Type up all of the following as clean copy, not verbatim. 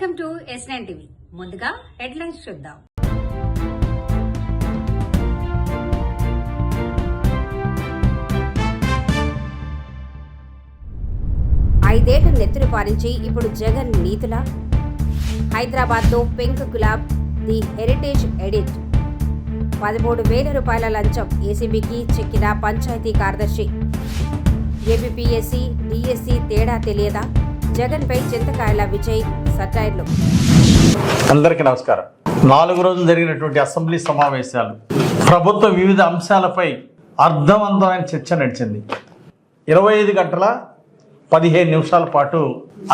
Welcome to S9 TV. ముందుగా headlines చూద్దాం. ఐదేళ్లు నెత్తురు పారించి ఇప్పుడు జగన్ నీతులా? హైదరాబాద్లో pink gulab the heritage edit. 13,000 రూపాయల లంచం ఏసీబీకి చెక్కిన పంచాయతీ కార్యదర్శి. ఏపీపీఎస్సీ డిఎస్సీ తేడా తెలియదా? జగన్పై చింతకాయల విజయ్ సటైర్లు. అందరికీ నమస్కారం. 4 రోజులు జరిగినటువంటి అసెంబ్లీ సమావేశాలు ప్రభుత్వ వివిధ అంశాలపై అర్థవంతమైన చర్చ నడిచింది. 25 గంటల 15 నిమిషాల పాటు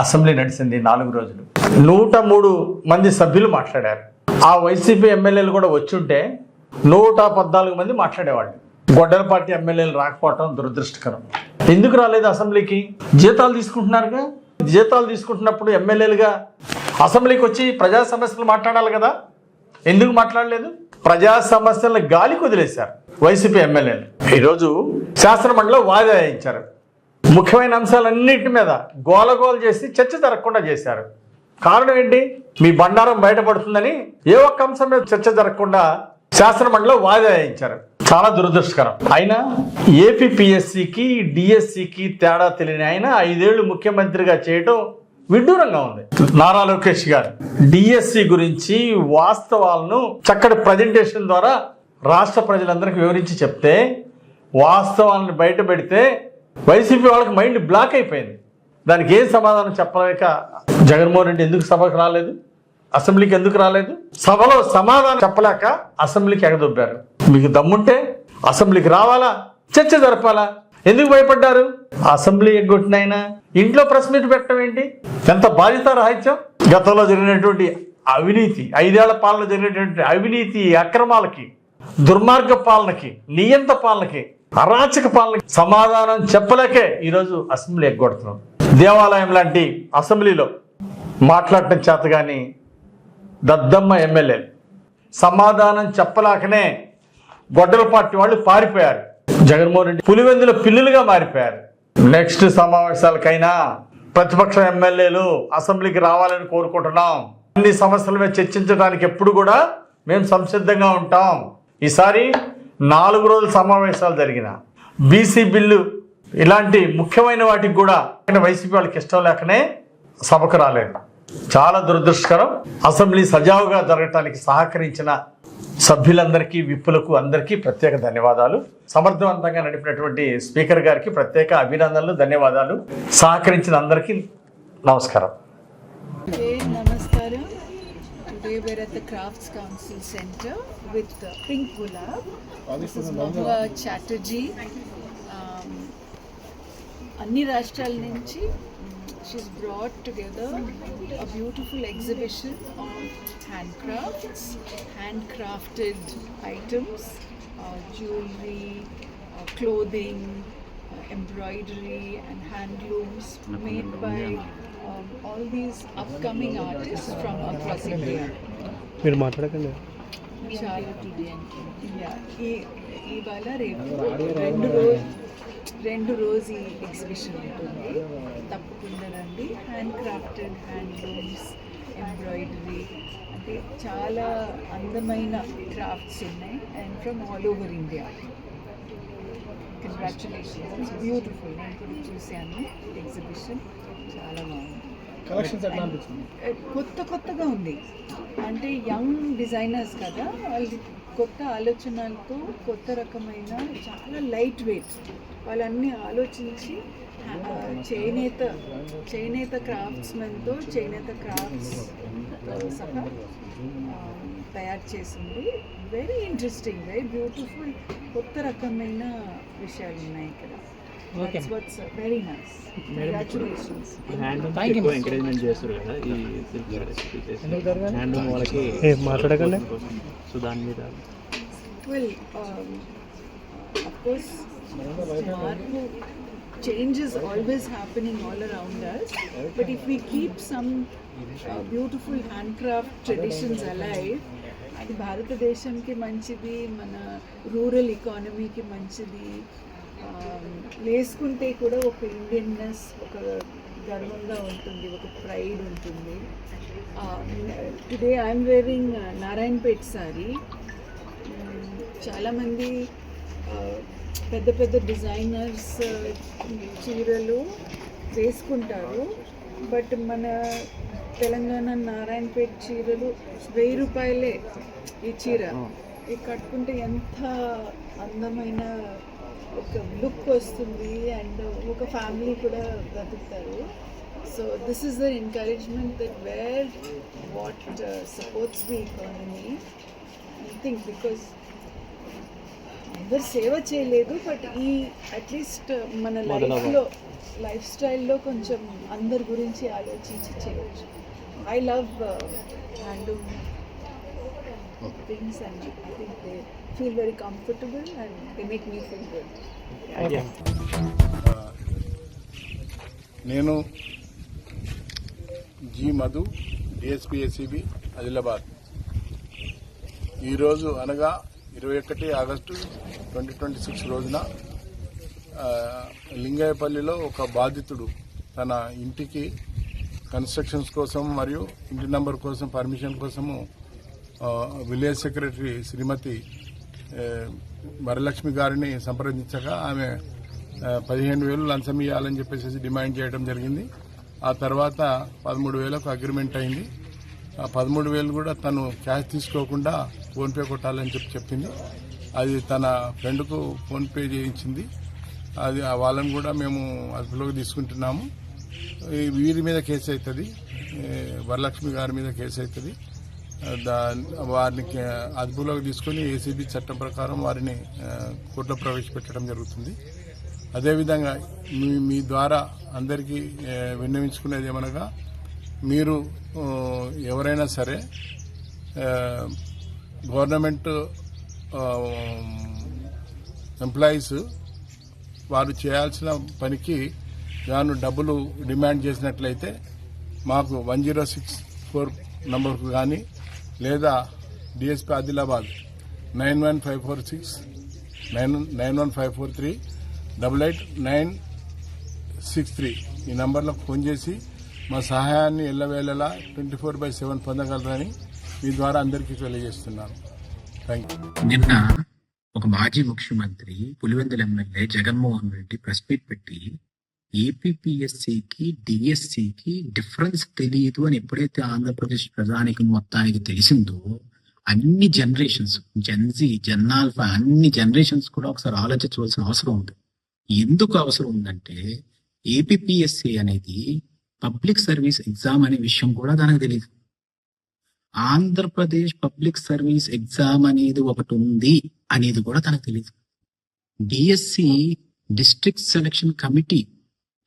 అసెంబ్లీ నడిచింది. 4 రోజులు 103 మంది సభ్యులు మాట్లాడారు. ఆ వైసీపీ ఎమ్మెల్యేలు కూడా వచ్చుంటే 114 మంది మాట్లాడేవాళ్ళు. గొడ్డల పార్టీ ఎమ్మెల్యేలు రాకపోవటం దురదృష్టకరం. ఎందుకు రాలేదు అసెంబ్లీకి? జీతాలు తీసుకుంటున్నారుగా. జీతాలు తీసుకుంటున్నప్పుడు ఎమ్మెల్యేలుగా అసెంబ్లీకి వచ్చి ప్రజా సమస్యలు మాట్లాడాలి కదా. ఎందుకు మాట్లాడలేదు? ప్రజా సమస్యలను గాలికి వదిలేశారు వైసీపీ ఎమ్మెల్యేలు. ఈరోజు శాసనమండలిలో వాయిదా వేయించారు. ముఖ్యమైన అంశాలన్నింటి మీద గోలగోలు చేసి చర్చ జరగకుండా చేశారు. కారణం ఏంటి? మీ బండారం బయటపడుతుందని ఏ ఒక్క అంశం మీద చర్చ జరగకుండా శాసనమండలిలో వాయిదా వేయించారు. చాలా దురదృష్టకరం. అయినా ఏపీపీఎస్సీకి డిఎస్సికి తేడా తెలియని ఆయన 5 ఏళ్లు ముఖ్యమంత్రిగా చేయటం విడ్డూరంగా ఉంది. నారా లోకేష్ గారు డిఎస్సి గురించి వాస్తవాలను చక్కటి ప్రజెంటేషన్ ద్వారా రాష్ట్ర ప్రజలందరికీ వివరించి చెప్తే, వాస్తవాలను బయట పెడితే వైసీపీ వాళ్ళకి మైండ్ బ్లాక్ అయిపోయింది. దానికి ఏం సమాధానం చెప్పలేక జగన్మోహన్ రెడ్డి ఎందుకు సభకు రాలేదు? అసెంబ్లీకి ఎందుకు రాలేదు? సభలో సమాధానం చెప్పలేక అసెంబ్లీకి ఎగదొబ్బారు. మీకు దమ్ముంటే అసెంబ్లీకి రావాలా, చర్చ జరపాలా? ఎందుకు భయపడ్డారు? అసెంబ్లీ ఎగ్గొట్టిన ఆయన ఇంట్లో ప్రెస్ మీట్ పెట్టడం ఏంటి? ఎంత బాధ్యతారాహిత్యం! గతంలో జరిగినటువంటి అవినీతి, 5 ఏళ్ల పాలన జరిగినటువంటి అవినీతి అక్రమాలకి, దుర్మార్గ పాలనకి, నియంత పాలనకి, అరాచక పాలనకి సమాధానం చెప్పలేకే ఈరోజు అసెంబ్లీ ఎగ్గొడుతున్నాం. దేవాలయం లాంటి అసెంబ్లీలో మాట్లాడటం చేత కానీ దద్దమ్మ ఎమ్మెల్యేలు సమాధానం చెప్పలేకనే గొడ్డల పార్టీ వాళ్ళు పారిపోయారు. జగన్మోహన్ రెడ్డి పులివెందుల పిల్లులుగా మారిపోయారు. నెక్స్ట్ సమావేశాలకైనా ప్రతిపక్ష ఎమ్మెల్యేలు అసెంబ్లీకి రావాలని కోరుకుంటున్నాం. అన్ని సమస్యల మీద చర్చించడానికి ఎప్పుడు కూడా మేము సంసిద్ధంగా ఉంటాం. ఈసారి 4 రోజుల సమావేశాలు జరిగిన బీసీ బిల్లు ఇలాంటి ముఖ్యమైన వాటికి కూడా వైసీపీ వాళ్ళకి ఇష్టం లేకనే సభకు రాలేదు. చాలా దురదృష్టకరం. అసెంబ్లీ సజావుగా జరగటానికి సహకరించిన సభ్యులందరికీ, విప్పులకు అందరికీ ప్రత్యేక ధన్యవాదాలు. సమర్థవంతంగా నడిపినటువంటి స్పీకర్ గారికి ప్రత్యేక అభినందనలు, ధన్యవాదాలు. సహకరించిన అందరికీ నమస్కారం. నమస్కారం. Today we're at the Crafts Council Center with Pink Gulab. This is Mahua Chatterjee. అన్ని రాష్ట్రాల నుంచి she's brought together a beautiful exhibition of handcrafts, handcrafted items, jewelry, clothing, embroidery and handlooms made by all these upcoming artists from across India. మీరు మాట్లాడకండి. ఇవాళ రేపు 2 రోజు ఈ exhibition ఉంటుంది. తప్పకుండా రండి. హ్యాండ్ క్రాఫ్టెడ్ హ్యాండ్లూమ్స్, ఎంబ్రాయిడరీ, అంటే చాలా అందమైన క్రాఫ్ట్స్ ఉన్నాయి and from all over India. Congratulations, it's beautiful. నేను కూడా చూశాను ఎగ్జిబిషన్, చాలా బాగుంది. కొత్తగా ఉంది. అంటే యంగ్ డిజైనర్స్ కదా, వాళ్ళు కొత్త ఆలోచనలతో కొత్త రకమైన చాలా లైట్ వెయిట్ వాళ్ళన్నీ ఆలోచించి చేనేత క్రాఫ్ట్స్మెన్తో చేనేత క్రాఫ్ట్స్ సహా తయారు చేసింది. వెరీ ఇంట్రెస్టింగ్, వెరీ బ్యూటిఫుల్, కొత్త రకమైన విషయాలు ఉన్నాయి ఇక్కడ. Very nice. కంగ్రాచులేషన్స్. ఎంకరేజ్మెంట్ చేస్తారు కదా ఈ హ్యాండ్లూమ్ వాళ్ళకి. మాట్లాడకండి. సో దాని మీద well of course change is always happening all around us, but if we keep some beautiful handcraft traditions alive, అది భారతదేశంకి మంచిది, మన రూరల్ ఎకానమీకి మంచిది. వేసుకుంటే కూడా ఒక ఇండియన్నెస్, ఒక గర్వంగా ఉంటుంది, ఒక ప్రైడ్ ఉంటుంది. Today I'm wearing Narayanpet sorry. చాలామంది పెద్ద పెద్ద డిజైనర్స్ చీరలు వేసుకుంటారు, బట్ మన తెలంగాణ నారాయణపేట్ చీరలు 1000 రూపాయలే ఈ చీర. ఇది కట్టుకుంటే ఎంత అందమైన ఒక లుక్ వస్తుంది అండ్ ఒక ఫ్యామిలీ కూడా బ్రతుకుతారు. So this is the encouragement that where what supports the economy. I think because అందరు సేవ చేయలేదు, బట్ ఈ అట్లీస్ట్ మన లైఫ్ స్టైల్లో కొంచెం అందరి గురించి ఆలోచించి చేయవచ్చు. I love handloom things and I think they feel very comfortable and they make me feel good. నేను జి మధు, డిఎస్పిఎస్సిబి ఆదిలాబాద్. ఈరోజు అనగా 21 ఆగస్టు 2026 రోజున లింగాయపల్లిలో ఒక బాధితుడు తన ఇంటికి కన్స్ట్రక్షన్స్ కోసం మరియు ఇంటి నంబర్ కోసం పర్మిషన్ కోసము విలేజ్ సెక్రటరీ శ్రీమతి వరలక్ష్మి గారిని సంప్రదించగా ఆమె 15,000 లంచం ఇవ్వాలని చెప్పేసి డిమాండ్ చేయడం జరిగింది. ఆ తర్వాత 13,000కు అగ్రిమెంట్ అయింది. ఆ 13,000 కూడా తను క్యాష్ తీసుకోకుండా ఫోన్పే కొట్టాలని చెప్పింది. అది తన ఫ్రెండ్కు ఫోన్పే చేయించింది. అది వాళ్ళని కూడా మేము అదుపులోకి తీసుకుంటున్నాము. వీరి మీద కేసు అవుతుంది, వరలక్ష్మి గారి మీద కేసు అవుతుంది. వారిని అదుపులోకి తీసుకుని ఏసీబీ చట్టం ప్రకారం వారిని కోర్టులో ప్రవేశపెట్టడం జరుగుతుంది. అదేవిధంగా మీ ద్వారా అందరికీ విన్నవించుకునేది ఏమనగా, మీరు ఎవరైనా సరే గవర్నమెంట్ ఎంప్లాయీస్ వారు చేయాల్సిన పనికి గాను డబ్బులు డిమాండ్ చేసినట్లయితే మాకు 1064 నంబర్కు కానీ లేదా డిఎస్పీ ఆదిలాబాద్ 91546 91543 88963 ఈ నంబర్లకు ఫోన్ చేసి మా సహాయాన్ని ఎల్లవేళలా 24/7 పొందగలరని మీ ద్వారా అందరికీ తెలియజేస్తున్నాను. Thank you. నిన్న ఒక మాజీ ముఖ్యమంత్రి Pulivendula MLA Jaganmohan Reddy press meet పెట్టి ఏపీపీఎస్సీకి డిఎస్సికి డిఫరెన్స్ తెలియదు అని ఎప్పుడైతే ఆంధ్రప్రదేశ్ ప్రజానికి మొత్తానికి తెలిసిందో, అన్ని జనరేషన్స్, జెన్జీ, జెన్నాల్ఫా, అన్ని జనరేషన్స్ కూడా ఒకసారి ఆలోచించవలసిన అవసరం ఉంది. ఎందుకు అవసరం ఉందంటే, ఏపీపీఎస్సీ అనేది పబ్లిక్ సర్వీస్ ఎగ్జామ్ అనే విషయం కూడా దానికి తెలియదు. ఆంధ్రప్రదేశ్ పబ్లిక్ సర్వీస్ ఎగ్జామ్ అనేది ఒకటి ఉంది అనేది కూడా తనకు తెలియదు. DSC district selection committee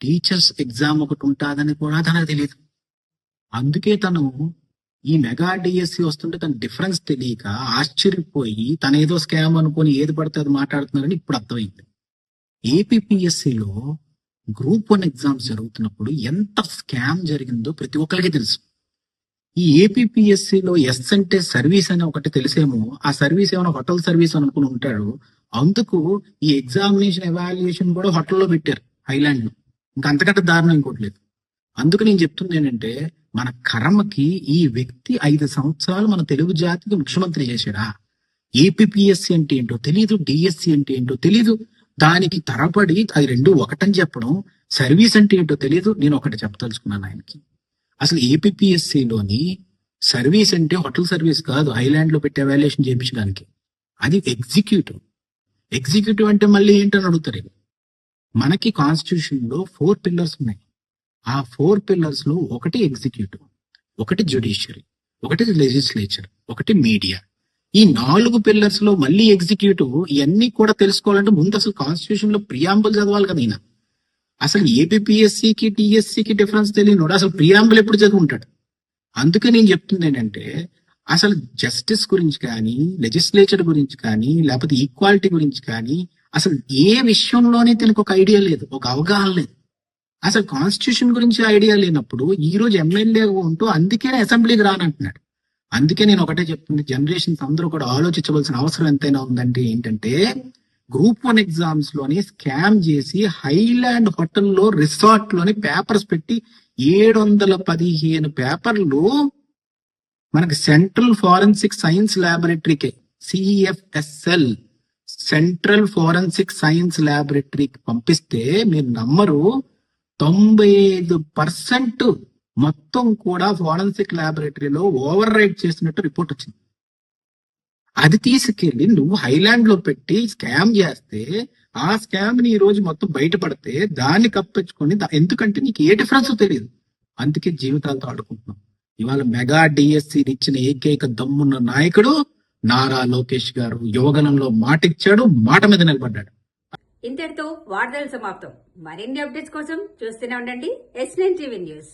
teachers exam ఒకటి ఉంటుందని కూడా తనకు తెలియదు. అందుకే తను ఈ మెగా డిఎస్సి వస్తుంటే తన డిఫరెన్స్ తెలియక ఆశ్చర్యపోయి తన ఏదో స్కామ్ అనుకుని ఏది పడితే అది మాట్లాడుతున్నారని ఇప్పుడు అర్థమైంది. ఏపీపీఎస్సిలో గ్రూప్ 1 ఎగ్జామ్స్ జరుగుతున్నప్పుడు ఎంత స్కామ్ జరిగిందో ప్రతి ఒక్కరికి తెలుసు. ఈ ఏపీపీఎస్సిలో ఎస్ అంటే సర్వీస్ అని ఒకటి తెలిసేమో, ఆ సర్వీస్ ఏమైనా హోటల్ సర్వీస్ అనుకుని ఉంటాడు. అందుకు ఈ ఎగ్జామినేషన్ ఎవాల్యుయేషన్ కూడా హోటల్లో పెట్టారు ఐలాండ్ లో. ఇంకా అంతకంటే దారుణం ఇంకోటి లేదు. అందుకు నేను చెప్తుంది ఏంటంటే, మన కర్మకి ఈ వ్యక్తి 5 సంవత్సరాలు మన తెలుగు జాతికి ముఖ్యమంత్రి చేశాడా? ఏపీపీఎస్సి అంటే ఏంటో తెలీదు, డిఎస్సి అంటే ఏంటో తెలీదు. దానికి తరబడి అది 2 ఒకటని చెప్పడం, సర్వీస్ అంటే ఏంటో తెలీదు. నేను ఒకటి చెప్పదలుచుకున్నాను ఆయనకి. అసలు ఏపీపీఎస్సిలోని సర్వీస్ అంటే హోటల్ సర్వీస్ కాదు, ఐలాండ్ లో పెట్టి ఎవాల్యుయేషన్ చేయించడానికి. అది ఎగ్జిక్యూటివ్. ఎగ్జిక్యూటివ్ అంటే మళ్ళీ ఏంటని అడుగుతారు. మనకి కాన్స్టిట్యూషన్ లో 4 పిల్లర్స్ ఉన్నాయి. ఆ 4 పిల్లర్స్ లో ఒకటి ఎగ్జిక్యూటివ్, ఒకటి జ్యుడిషియరీ, ఒకటి లెజిస్లేచర్, ఒకటి మీడియా. ఈ 4 పిల్లర్స్ లో మళ్ళీ ఎగ్జిక్యూటివ్. ఇవన్నీ కూడా తెలుసుకోవాలంటే ముందు అసలు కాన్స్టిట్యూషన్ లో ప్రియాంబుల్ చదవాలి కదా ఈయన. అసలు ఏపీపీఎస్సికి టీఎస్సికి డిఫరెన్స్ తెలియనోడు అసలు ప్రియాంబుల్ ఎప్పుడు చదువుకుంటాడు? అందుకే నేను చెప్తుంది ఏంటంటే, అసలు జస్టిస్ గురించి కానీ, లెజిస్లేచర్ గురించి కానీ, లేకపోతే ఈక్వాలిటీ గురించి కానీ అసలు ఏ విషయంలోనే తనకు ఒక ఐడియా లేదు, ఒక అవగాహన లేదు. అసలు కాన్స్టిట్యూషన్ గురించి ఐడియా లేనప్పుడు ఈ రోజు ఎమ్మెల్యే ఉంటూ అందుకే అసెంబ్లీకి రానంటున్నాడు. అందుకే నేను ఒకటే చెప్తుంది, జనరేషన్స్ అందరూ కూడా ఆలోచించవలసిన అవసరం ఎంతైనా ఉందంటే ఏంటంటే, గ్రూప్ 1 ఎగ్జామ్స్ లోని స్కామ్ చేసి హైలాండ్ హోటల్లో రిసార్ట్ లోని పేపర్స్ పెట్టి 715 పేపర్లు మనకి సెంట్రల్ ఫారెన్సిక్ సైన్స్ ల్యాబొరేటరీకి సిఎఫ్ఎస్ఎల్ సెంట్రల్ ఫారెన్సిక్ సైన్స్ ల్యాబొరేటరీకి పంపిస్తే మీరు నమ్మరు 95% మొత్తం కూడా ఫారెన్సిక్ ల్యాబొరేటరీలో ఓవర్ రైట్ చేసినట్టు రిపోర్ట్ వచ్చింది. అది తీసుకెళ్లి నువ్వు హైలాండ్ లో పెట్టి స్కామ్ చేస్తే ఆ స్కామ్ ని ఈ రోజు మొత్తం బయటపడితే దాన్ని కప్పించుకొని ఎందుకంటే నీకు ఏ డిఫరెన్స్ తెలియదు, అందుకే జీవితాలతో ఆడుకుంటున్నాం. ఇవాళ మెగా డిఎస్సి ఇచ్చిన ఏకైక దమ్మున్న నాయకుడు నారా లోకేష్ గారు. యువగలంలో మాట ఇచ్చాడు, మాట మీద నిలబడ్డాడు. ఇంతటితో వార్తలు సమాప్తం. మరిన్ని అప్డేట్స్ కోసం చూస్తూనే ఉండండి S9 టీవీ న్యూస్.